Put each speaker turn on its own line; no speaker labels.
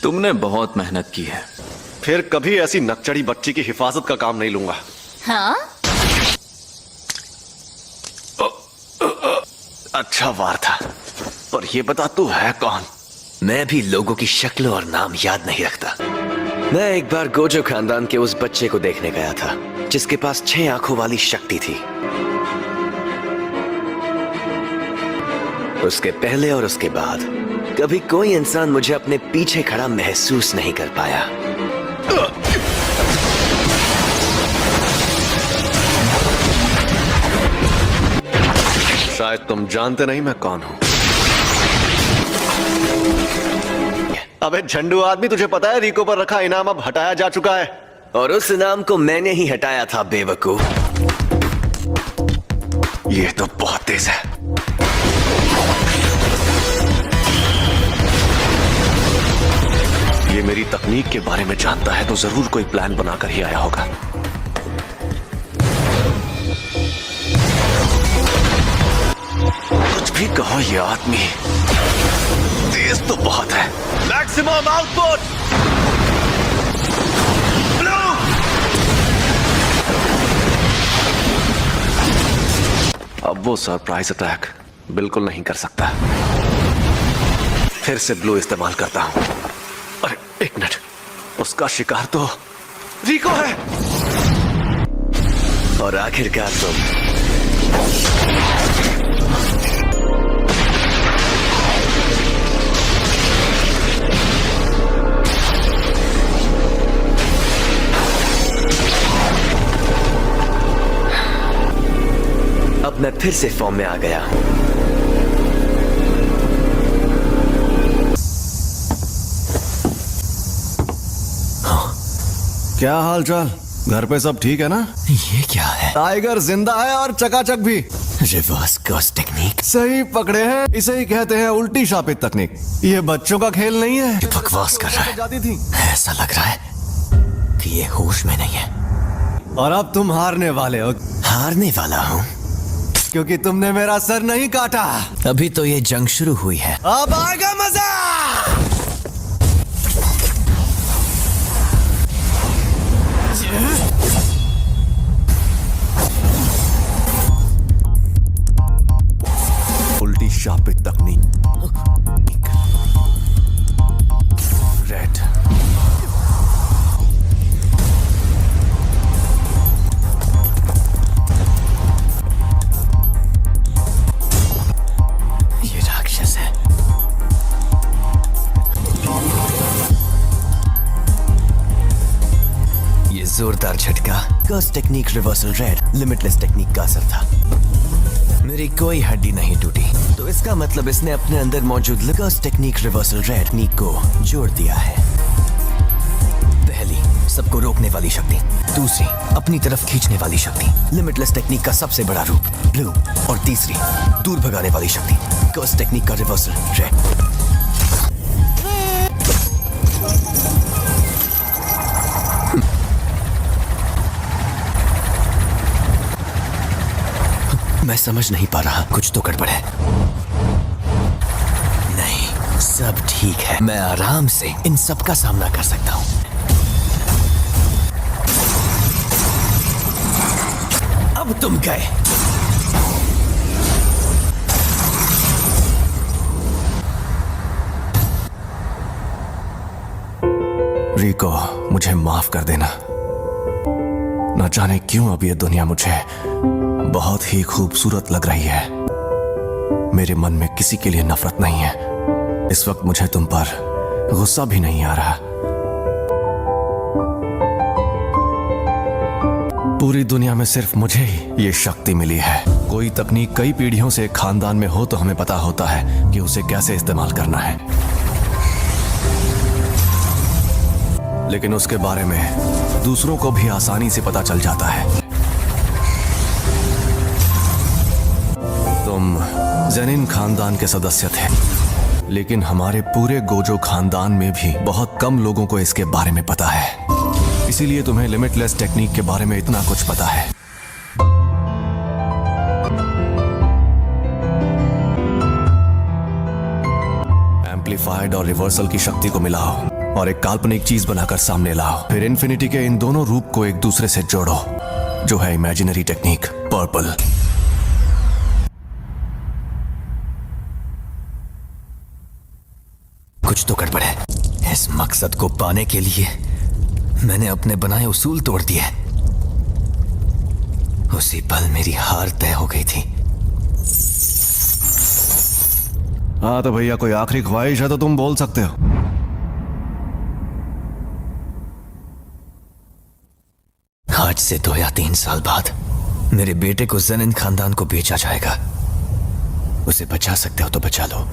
तुमने बहुत मेहनत की है।
फिर कभी ऐसी नकचड़ी बच्ची की हिफाजत का काम नहीं लूंगा।
हाँ?
अच्छा वार था, पर ये बता तू है कौन?
मैं भी लोगों की शक्ल और नाम याद नहीं रखता। मैं एक बार गोजो खानदान के उस बच्चे को देखने गया था जिसके पास 6 आंखों वाली शक्ति थी। उसके पहले और उसके बाद कभी कोई इंसान मुझे अपने पीछे खड़ा महसूस नहीं कर पाया।
शायद तुम जानते नहीं मैं कौन हूं। अबे झंडू आदमी, तुझे पता है रिको पर रखा इनाम अब हटाया जा चुका है।
और उस इनाम को मैंने ही हटाया था बेवकूफ।
ये तो बहुत तेज है। ये मेरी तकनीक के बारे में जानता है तो जरूर कोई प्लान बनाकर ही आया होगा। कुछ भी कहो, ये आदमी तेज तो बहुत है। Maximum output. अब वो सरप्राइज अटैक बिल्कुल नहीं कर सकता। फिर से ब्लू इस्तेमाल करता हूं। अरे एक मिनट, उसका शिकार तो रिको है।
और आखिरकार तुम। अब मैं फिर से फॉर्म में आ गया हूं।
क्या हाल चाल? घर पे सब ठीक है ना?
ये क्या है?
टाइगर जिंदा है और चकाचक भी।
Reverse curse technique.
सही पकड़े हैं, इसे ही कहते हैं उल्टी शापित तकनीक। ये बच्चों का खेल नहीं है।
बकवास कर रहा है।
जाती थी।
ऐसा लग रहा है कि ये होश में नहीं है।
और अब तुम हारने वाले हो।
हारने वाला हूँ
क्योंकि तुमने मेरा सर नहीं काटा।
अभी तो ये जंग शुरू हुई है।
अब आएगा मजा। उल्टी शापित तकनीक। रेड।
ये राक्षस है। ये जोरदार झटका curse technique reversal red limitless technique का असर था। मेरी कोई हड्डी नहीं टूटी, तो इसका मतलब इसने अपने अंदर मौजूद कर्स टेक्निक रिवर्सल रेड टेक्निक को जोड़ दिया है। पहली, सबको रोकने वाली शक्ति। दूसरी, अपनी तरफ खींचने वाली शक्ति लिमिटलेस टेक्निक का सबसे बड़ा रूप ब्लू। और तीसरी, दूर भगाने वाली शक्ति कर्स टेक्निक का रिवर्सल रेड। मैं समझ नहीं पा रहा, कुछ तो गड़बड़ है। नहीं, सब ठीक है। मैं आराम से इन सब का सामना कर सकता हूं। अब तुम गए।
रिको, मुझे माफ कर देना। न जाने क्यों अब ये दुनिया मुझे बहुत ही खूबसूरत लग रही है। मेरे मन में किसी के लिए नफरत नहीं है। इस वक्त मुझे तुम पर गुस्सा भी नहीं आ रहा। पूरी दुनिया में सिर्फ मुझे ही ये शक्ति मिली है। कोई तकनीक कई पीढ़ियों से खानदान में हो तो हमें पता होता है कि उसे कैसे इस्तेमाल करना है, लेकिन उसके बारे में दूसरों को भी आसानी से पता चल जाता है। तुम जेनिन खानदान के सदस्य थे, लेकिन हमारे पूरे गोजो खानदान में भी बहुत कम लोगों को इसके बारे में पता है। इसीलिए तुम्हें लिमिटलेस टेक्निक के बारे में इतना कुछ पता है। यूनिफाइड और रिवर्सल की शक्ति को मिलाओ और एक काल्पनिक चीज बनाकर सामने लाओ। फिर इन्फिनिटी के इन दोनों रूप को एक दूसरे से जोड़ो, जो है इमेजिनरी टेक्निक पर्पल।
कुछ तो गड़बड़ है। इस मकसद को पाने के लिए मैंने अपने बनाए उसूल तोड़ दिए। उसी पल मेरी हार तय हो गई थी।
हाँ तो भैया कोई आखिरी ख्वाहिश है तो तुम बोल सकते हो।
आज से 2 या 3 साल बाद मेरे बेटे को जेनिन खानदान को बेचा जाएगा। उसे बचा सकते हो तो बचा लो।